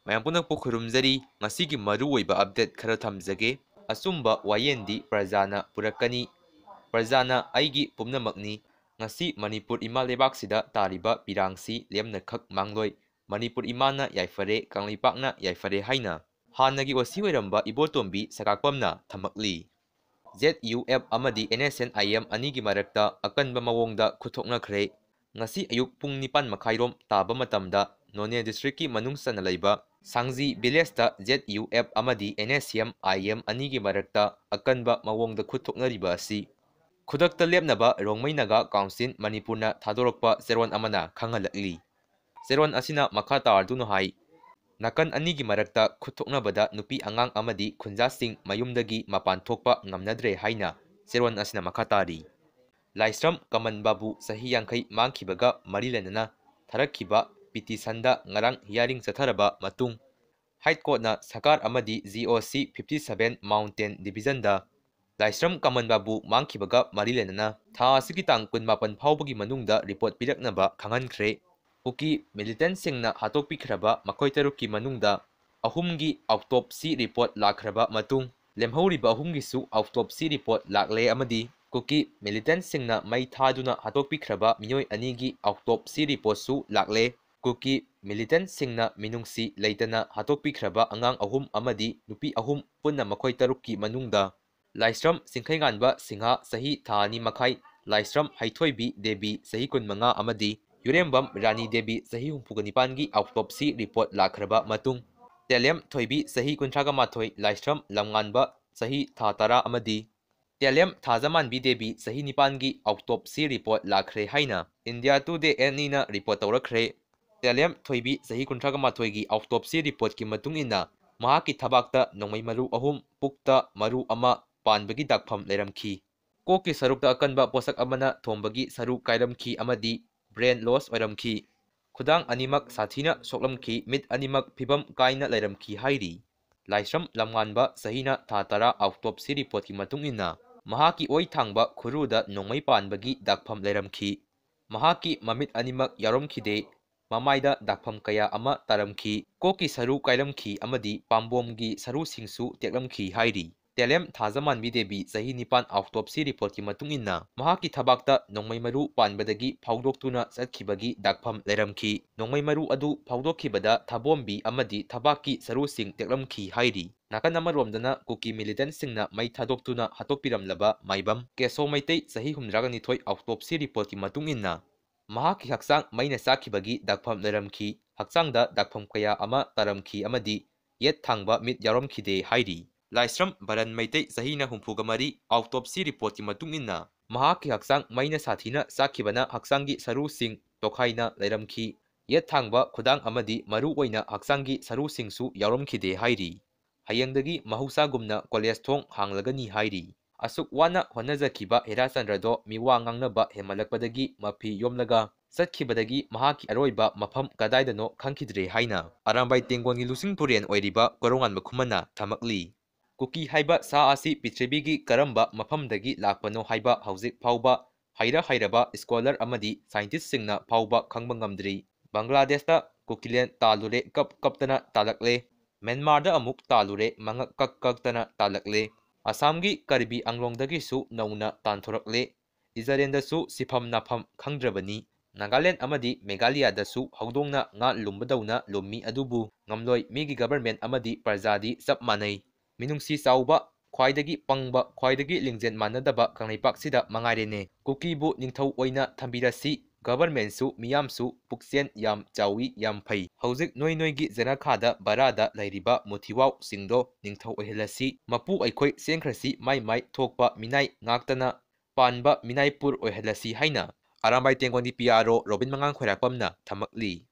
ꯃꯌꯥꯝ ꯄꯨꯝꯅꯃꯛꯄꯨ ꯈꯨꯔꯨꯝꯖꯔꯤ ꯉꯁꯤꯒꯤ ꯃꯔꯨꯑꯣꯏꯕ ꯑꯞꯗꯦꯠ ꯈꯔ ꯊꯝꯖꯒꯦ ꯑꯆꯨꯝꯕ ꯋꯥꯌꯦꯜꯗꯤ ꯄ꯭ꯔꯖꯥꯅ ꯄꯨꯔꯛꯀꯅꯤ ꯄ꯭ꯔꯖꯥꯅ ꯑꯩꯒꯤ ꯄꯨꯝꯅꯃꯛꯅꯤ ngasi Manipur ima lebaksida tariba pirangsi lemnakhak mangloi Manipur imana yaifare kanglipakna yaifare haina hanagi wasi oiramba Ibotombi sakakpamna thamakli ZUF amadi NSNIM anigi marakta akanba mawongda khuthoknakhre ngasi ayuk pung 9 makhairom taba matamda None districtki manungsana leiba Sangji village ta ZUF amadi NSM IM anigi marakta akanba mawongda khuthoknariba asi khudakta lepnaba Rongmainaga Council Manipurna thadorokpa zeron amana khangalakli zeron asina makha tarduna hai nakan anigi marakta khuthoknabada nupi angang amadi khunjasing mayumdagi mapan thokpa ngamnadre haina zeron asina makha tari Laisram Kaman Babu sahi yangkai mangkhibaga mari lenana tharakhiba petitionda ngarang hearing chatharaba matung High Court na Sakar amadi GOC 57 Mountain Division da Laisram Kaman Babu mangkhibaga mari lenana tha asigi tang 18 phawbagi manungda report piraknaba khangankhre Uki militant singna hatokpikhraba makhoi tarukki manungda ahumgi autopsy report lakhraba matung lemhoriba ahumgi su autopsy report lakle amadi Kuki militant singna mai thaduna hatokpikhraba mioi anigi autopsy report su lakle Kuki militant singna minungsi leitana hatokpikhraba angang ahum amadi nupi ahum punna makhoi tarukki manungda Laisram Singkhainganba Singha sahi thani makhai Laisram Haithoibi Devi sahi 15 amadi Yurembam Rani Devi sahi 39 gi autopsy report lakhraba matung Telem Thoibi sahi 38 Laisram Lamnganba sahi tha tara amadi Telem Thazamanbi Devi sahi 9 gi autopsy report lakhre haina India Today NE na report tawrakhre Telem Thoibi sahi 38 gi autopsy report ki matung ina mahaki thabakta nongmai maru ahum pukta maru ama panbagi dakpham leramkhi koki sarukta akanba posak amana thombagi saru kairamkhi amadi brain loss oiramkhi khudang animak sathina soklamkhi mit animak phibam kaina leramkhi hairi Laisram Lamnganba sahina tha tara autopsy report ki matung ina mahaki oi thangba khuruda nongmai panbagi dakpham leramkhi mahaki mamit animak yaromkhide mamaida dakpham kaya ama taramkhi koki saru kairamkhi amadi pambomgi saru singsu teklamkhi hairi Telem Thazamanbi Devi sahi 9 autopsy report ki matung inna mahaki thabakta nongmai maru panbadagi phawdoktuna chatkibagi dakpham leramkhi nongmai maru adu phawdokhibada thabombi amadi thabaki sarusing teklamkhi hairi nakan amaromdana kuki militant singna mai thadoktuna hatokpiramlaba maibam keso maitei sahi 32 autopsy report ki matung inna mahaki haksang maina sakhibagi dakpham leramkhi haksangda dakpham kaya ama taramkhi amadi yet thangba mit yaromkhide hairi Laisram Baran Maitei sahina 34 autopsy report ki matung inna mahaki haksang maina sathina sakhibana haksangi sarusing tokhaina leiramkhi yet thangba khudang amadi maru oina haksangi sarusingsu yaromkhide hairi hayangdagi mahusagumna college thong hanglagani hairi asuk wana honajakhiba Herachandrado miwa ngangnaba hemalakpadagi mafi yomlaga satkibadagi mahaki aroiba mafam kadaidano khangkhidre haina Arambai Tenggongi lusing puren oiriba korongan makhumana thamakli Kuki haiba sa asi Prithibigi karamba mafamdagi lakpano haiba hauzik phauba hairaba scholar amadi scientist singna phauba khangba ngamdri Bangladeshta kukilen talure kaptana talakle Myanmar da amuk talure mangak kaktana talakle Assamgi Karbi Anglongdagi su nauna tanthorakle Izarenda su sifam nafam khangdrabani Nagaland amadi Meghalaya da su haudongna nga lumbadawna lummi adubu ngamloi migi government amadi prajadi sap manai Minungsi sauba khwaidagi pangba khwaidagi lingjen manadaba kanglaipaksida mangairene kukibu ningthau oina thambirasi government su miyamsu puksen yam chawi yam phai hauzik noinoigi janakhada barada lairiba muthiwau singdo ningthau ohelasi mapu aikhoi senkrasi mai thokpa minai ngaktana panba minaipur ohelasi haina Arambai Tenggongi PRO Robin Mangang Khoirakpamna thamakli